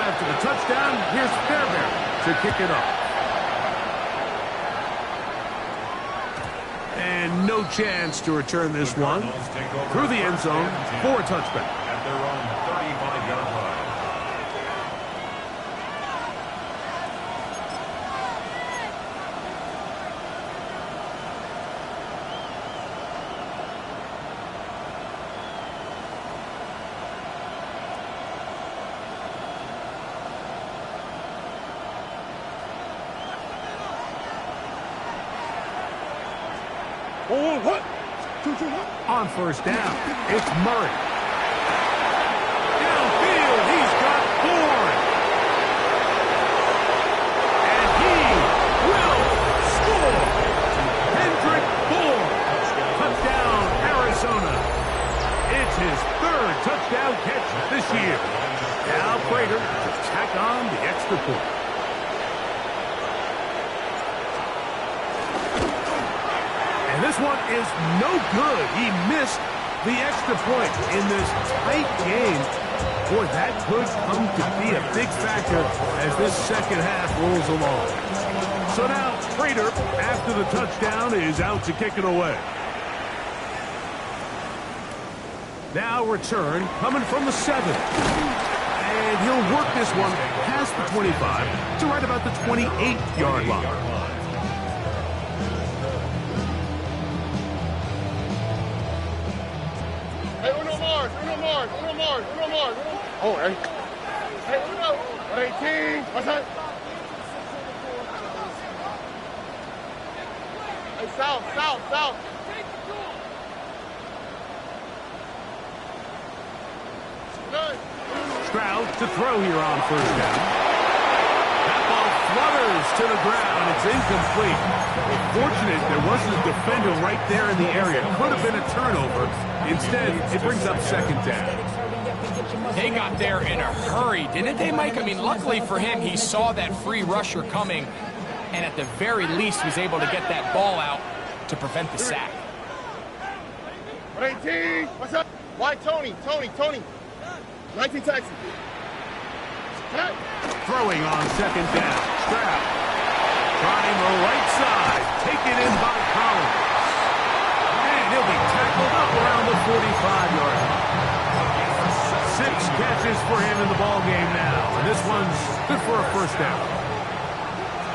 after the touchdown. Here's Fairbairn to kick it off. And no chance to return this one through the end zone for a touchback. At their own 35-yard line. On first down, it's Murray. Downfield, he's got Bourne. And he will score. Hendrick Bourne. Touchdown, Arizona. It's his third touchdown catch this year. Now Prater to tack on the extra point. This one is no good. He missed the extra point in this tight game. Boy, that could come to be a big factor as this second half rolls along. So now, Prater, after the touchdown, is out to kick it away. Now return, coming from the 7. And he'll work this one past the 25 to right about the 28-yard line. Oh, hey. Hey, Uno. 18. What's that? Hey, south. Stroud to throw here on first down. That ball flutters to the ground. It's incomplete. Fortunate there wasn't a defender right there in the area. Could have been a turnover. Instead, it brings up second down. They got there in a hurry, didn't they, Mike? I mean, luckily for him, he saw that free rusher coming, and at the very least was able to get that ball out to prevent the sack. 18. What's up? Why Tony? 19 Texas. Throwing on second down. Stroud. Trying the right side. Taken in by Collins. And he'll be tackled up around the 45-yard line. 6 catches for him in the ball game now. And this one's good for a first down.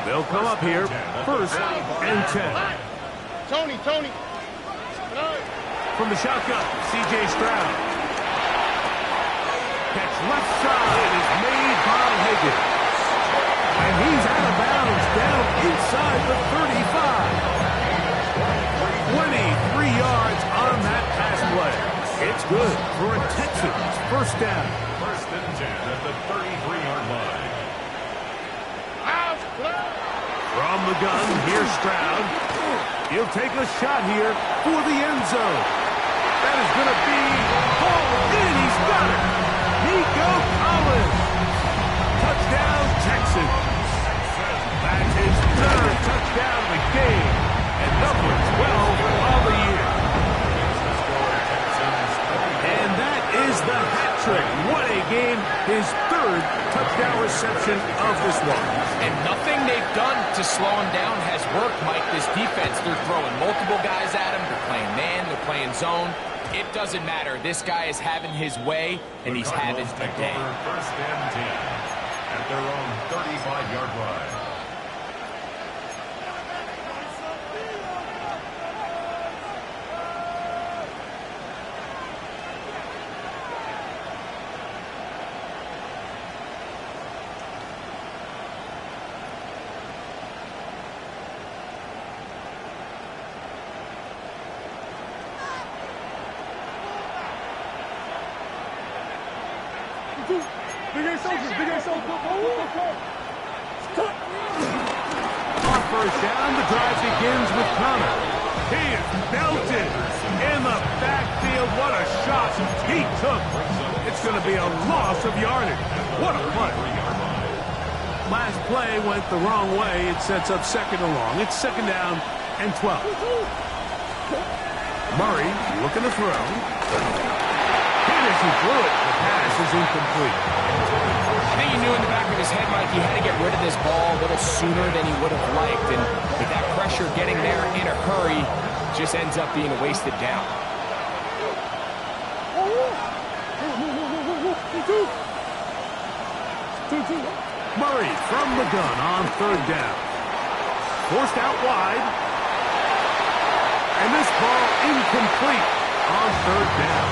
They'll come up here. First and 10. Tony. From the shotgun, C.J. Stroud. Catch left side is made by Higgins. And he's out of bounds down inside the 35. 23 yards on that pass play. It's good for a Texans first down. First and 10 at the 33-yard line. From the gun, here's Stroud. He'll take a shot here for the end zone. That is going to be hauled in. He's got it. Nico Collins. Touchdown, Texans. That's his third touchdown of the game. And number 12 of the year. And that is the hat trick. What a game. His third touchdown reception of this one. And nothing they've done to slow him down has worked, Mike. This defense, they're throwing multiple guys at him. They're playing man, they're playing zone. It doesn't matter. This guy is having his way, and he's having a day. First and 10 at their own 35-yard line. On first down, the drive begins with Connor. He is belted in the backfield. What a shot he took. It's going to be a loss of yardage. What a play. Last play went the wrong way. It sets up second and long. It's second down and 12. Murray looking to throw. He threw it. The pass is incomplete. think he knew in the back of his head, Mike, he had to get rid of this ball a little sooner than he would have liked. And with that pressure getting there in a hurry, just ends up being a wasted down. Murray from the gun on third down. Forced out wide. And this ball incomplete on third down.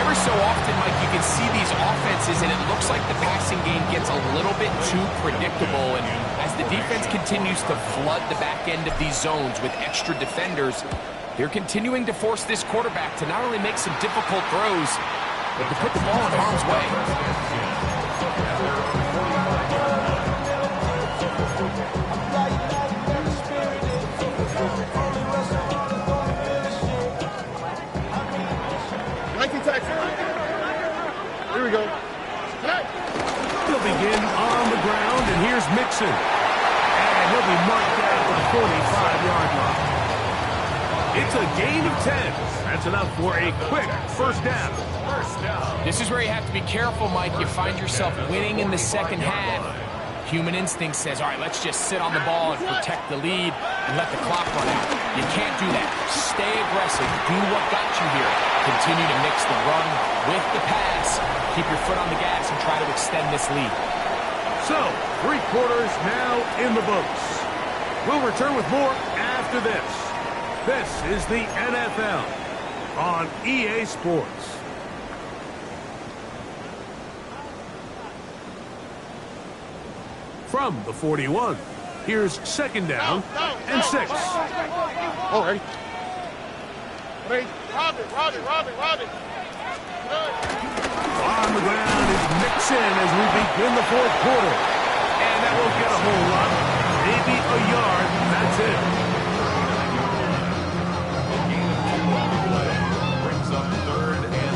Every so often, Mike, you can see these offenses, and it looks like the passing game gets a little bit too predictable. And as the defense continues to flood the back end of these zones with extra defenders, they're continuing to force this quarterback to not only make some difficult throws, but to put the ball in harm's way. Here we go. He'll begin on the ground, and here's Mixon. And he'll be marked down at the 45-yard line. It's a gain of 10. That's enough for a quick first down. This is where you have to be careful, Mike. You find yourself winning in the second half. Human instinct says, all right, let's just sit on the ball and protect the lead and let the clock run out. You can't do that. Stay aggressive. Do what got you here. Continue to mix the run with the pass. Keep your foot on the gas and try to extend this lead. So, 3 quarters now in the books. We'll return with more after this. This is the NFL on EA Sports. From the 41, here's second down and 6. All right. Wait, Robin. On the ground is Mixon as we begin the fourth quarter. And that won't get a whole lot. Maybe a yard. That's it. Brings up 3rd and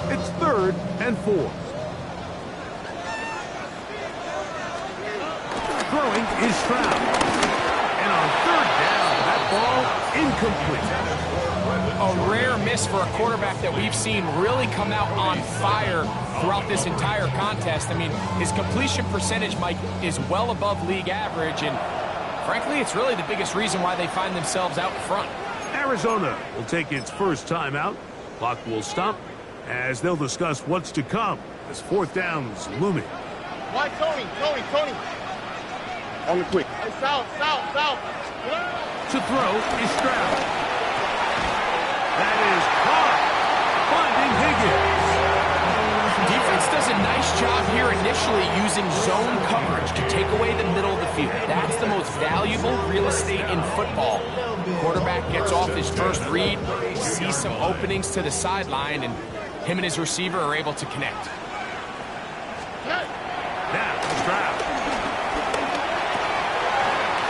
4. It's 3rd and 4. Throwing is Stroud. And on 3rd down, that ball incomplete. A rare miss for a quarterback that we've seen really come out on fire throughout this entire contest. I mean, his completion percentage, Mike, is well above league average, and frankly, it's really the biggest reason why they find themselves out front. Arizona will take its first timeout. Clock will stop as they'll discuss what's to come as 4th down's looming. Why, Tony? On the quick. Hey, south. To throw is Stroud. That is caught. Finding Higgins. Defense does a nice job here initially using zone coverage to take away the middle of the field. That's the most valuable real estate in football. Quarterback gets off his first read, sees some openings to the sideline, and him and his receiver are able to connect. Now, Stroud.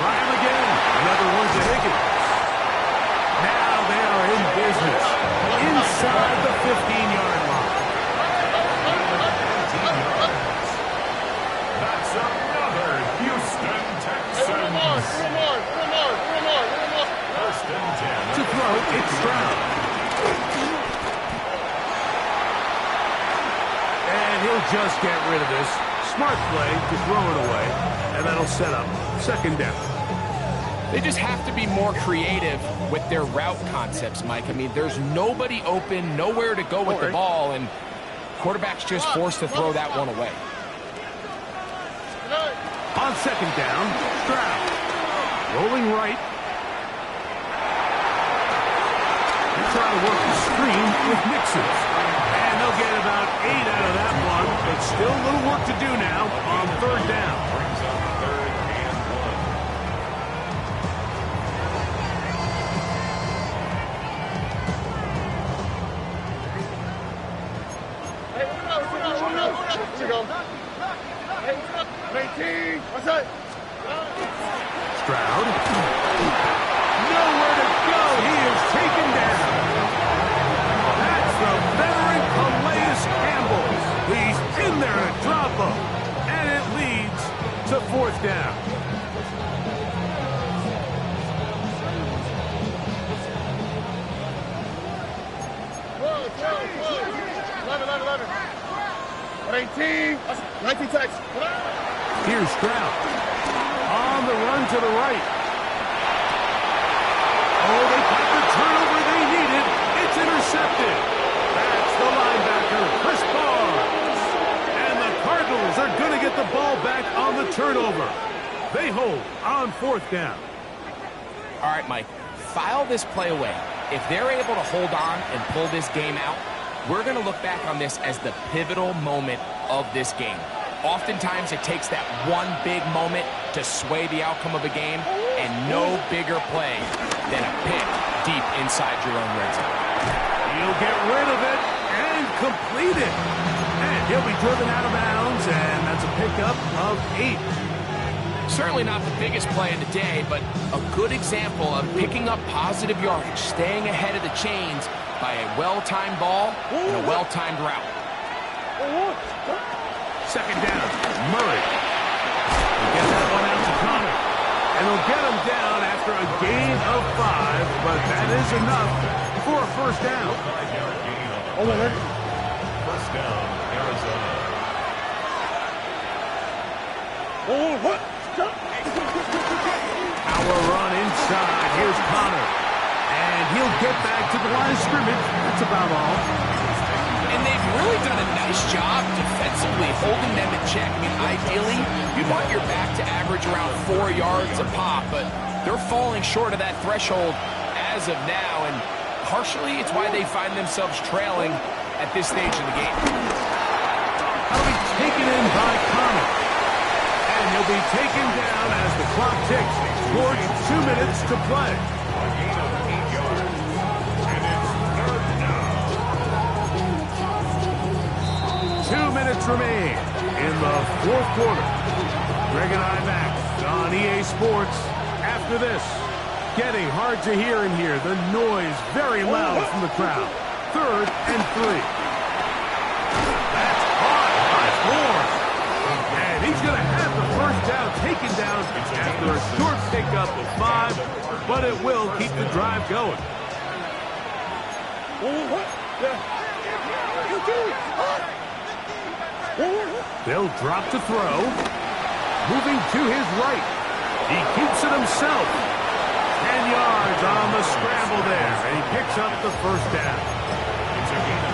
Try him again. Another one to Higgins. Now they are in business. Inside the 15-yard line. That's another Houston Texans. Hey, one more. 1st and 10. To throw, it's Stroud. And he'll just get rid of this. Smart play to throw it away. And that'll set up 2nd down. They just have to be more creative with their route concepts, Mike. I mean, there's nobody open, nowhere to go with the ball, and quarterback's just forced to throw that one away. On 2nd down, Stroud. Rolling right. They try to work the screen with Mixon. And they'll get about 8 out of that one, but still a little work to do now on 3rd down. Brings up 3rd and 1. Hey, here we go. Hey, 18. What's that? Stroud. Nowhere to go. He is taken down. That's the veteran Calais Campbell. He's in there to drop him. And it leads to 4th down. Whoa. 11. 118. 19 text. Here's Stroud. On the run to the right. Oh, they got the turnover they needed. It's intercepted. That's the linebacker, Chris Barnes. And the Cardinals are going to get the ball back on the turnover. They hold on 4th down. All right, Mike, file this play away. If they're able to hold on and pull this game out, we're going to look back on this as the pivotal moment of this game. Oftentimes, it takes that one big moment to sway the outcome of a game, and no bigger play than a pick deep inside your own red zone. He'll get rid of it and complete it. And he'll be driven out of bounds, and that's a pickup of 8. Certainly not the biggest play of the day, but a good example of picking up positive yardage, staying ahead of the chains by a well-timed ball and a well-timed route. 2nd down, Murray. He'll get that one out to Connor. And he'll get him down after a gain of 5, but that is enough for a 1st down. First down, Arizona. Power run inside. Here's Connor. And he'll get back to the line of scrimmage. That's about all. And they've really done a nice job defensively holding them in check. I mean, ideally, you'd want your back to average around 4 yards a pop, but they're falling short of that threshold as of now, and partially it's why they find themselves trailing at this stage of the game. That'll be taken in by Connor. And he'll be taken down as the clock ticks towards 2 minutes to play. A gain of 8 yards. And it's 3rd down. 2 minutes remain in the 4th quarter. Greg and I back on EA Sports after this. Getting hard to hear in here. The noise very loud from the crowd. 3rd and 3. That's hard by Ford. And he's going to have the 1st down taken down after a short pickup of 5, but it will keep the drive going. They'll drop to throw. Moving to his right. He keeps it himself. 10 yards on the scramble there, and he picks up the 1st down.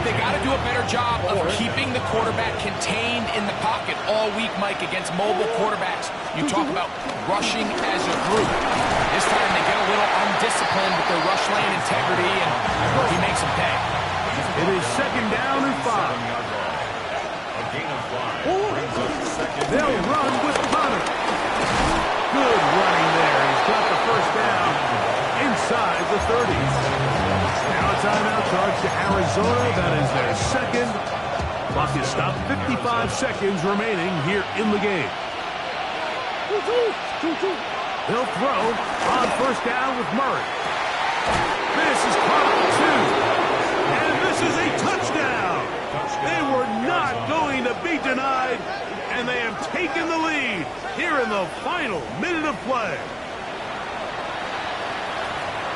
They got to do a better job of keeping the quarterback contained in the pocket all week, Mike, against mobile quarterbacks. You talk about rushing as a group. This time they get a little undisciplined with their rush lane integrity, and he makes them pay. It is 2nd down and 5. A gain of 5. Brings up 2nd. They'll run with Connor. Good running there. He's got the 1st down inside the 30s. Now a timeout charge to Arizona. That is their 2nd. Clock is stopped. 55 seconds remaining here in the game. They'll throw on 1st down with Murray. This is caught 2. And this is a touchdown. They were not going to be denied, and they have taken the lead here in the final minute of play.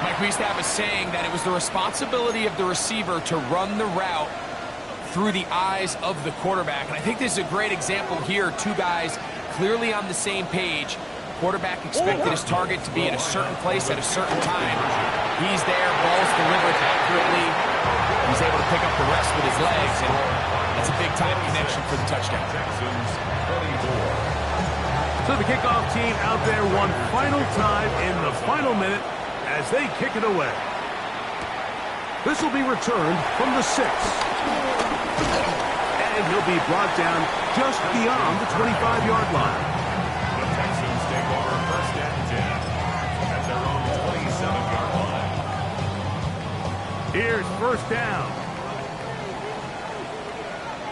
Mike, we used to have a saying that it was the responsibility of the receiver to run the route through the eyes of the quarterback. And I think this is a great example here. 2 guys clearly on the same page. Quarterback expected his target to be in a certain place at a certain time. He's there, ball's delivered accurately. He's able to pick up the rest with his legs, and that's a big-time connection for the touchdown. Texans 24. So the kickoff team out there one final time in the final minute as they kick it away. This will be returned from the 6. And he'll be brought down just beyond the 25-yard line. The Texans take over 1st and 10 at their own 27-yard line. Here's 1st down.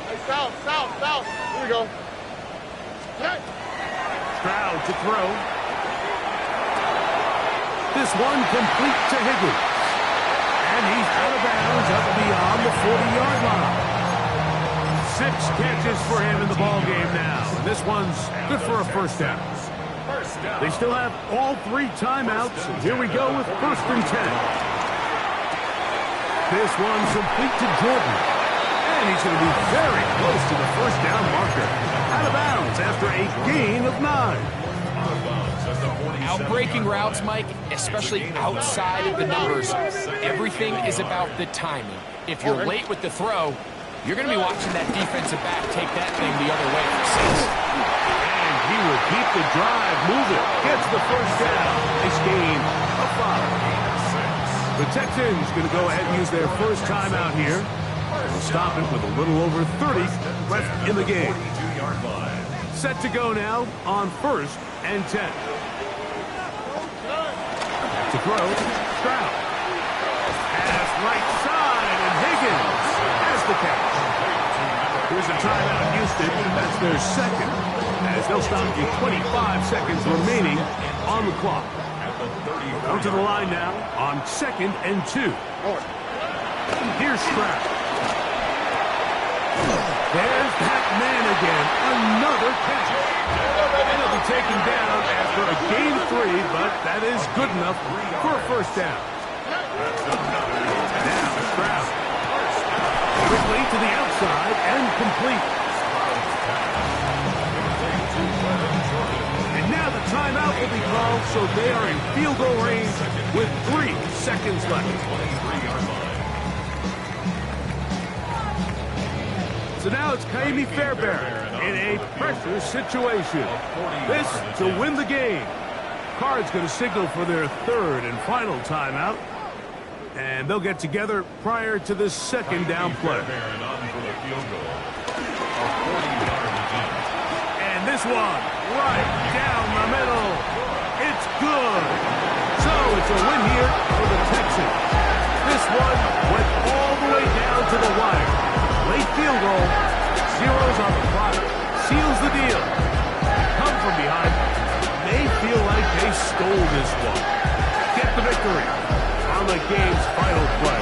Hey, south. Here we go. Hey. Stroud to throw. This one complete to Higgins. And he's out of bounds up beyond the 40-yard line. 6 catches for him in the ball game now. This one's good for a 1st down. They still have all 3 timeouts. And here we go with 1st and 10. This one's complete to Jordan. And he's going to be very close to the first down marker. Out of bounds after a gain of 9. Out breaking routes, Mike, especially outside of the numbers, everything is about the timing. If you're late with the throw, you're going to be watching that defensive back take that thing the other way for 6. And he will keep the drive moving. Gets the first down. Nice gain of 5. The Texans going to go ahead and use their first timeout here. They'll stop it with a little over 30 left in the game. Set to go now on 1st and 10. To throw, Stroud. Pass right side, and Higgins has the catch. Here's a timeout, Houston. That's their second, as they'll stop you 25 seconds remaining on the clock. Come to the line now on 2nd and 2. Here's Stroud. There's that man again. Another catch. And he'll be taken down after a gain of 3, but that is good enough for a first down. Now Stroud. Quickly to the outside and complete. And now the timeout will be called, so they are in field goal range with 3 seconds left. So now it's Kaimi Fairbairn in a pressure situation. This to win the game. Card's going to signal for their 3rd and final timeout. And they'll get together prior to this 2nd down play. And this one right down the middle. It's good. So it's a win here for the Texans. This one went all the way down to the wire. Late field goal, zeros on the clock, seals the deal. Come from behind. They feel like they stole this one. Get the victory on the game's final play.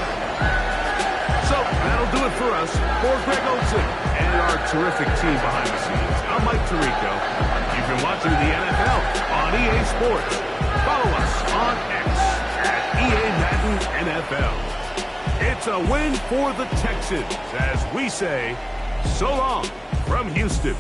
So that'll do it for us. For Greg Olsen and our terrific team behind the scenes, I'm Mike Tirico. You've been watching the NFL on EA Sports. Follow us on X at EA Madden NFL. It's a win for the Texans as we say so long from Houston.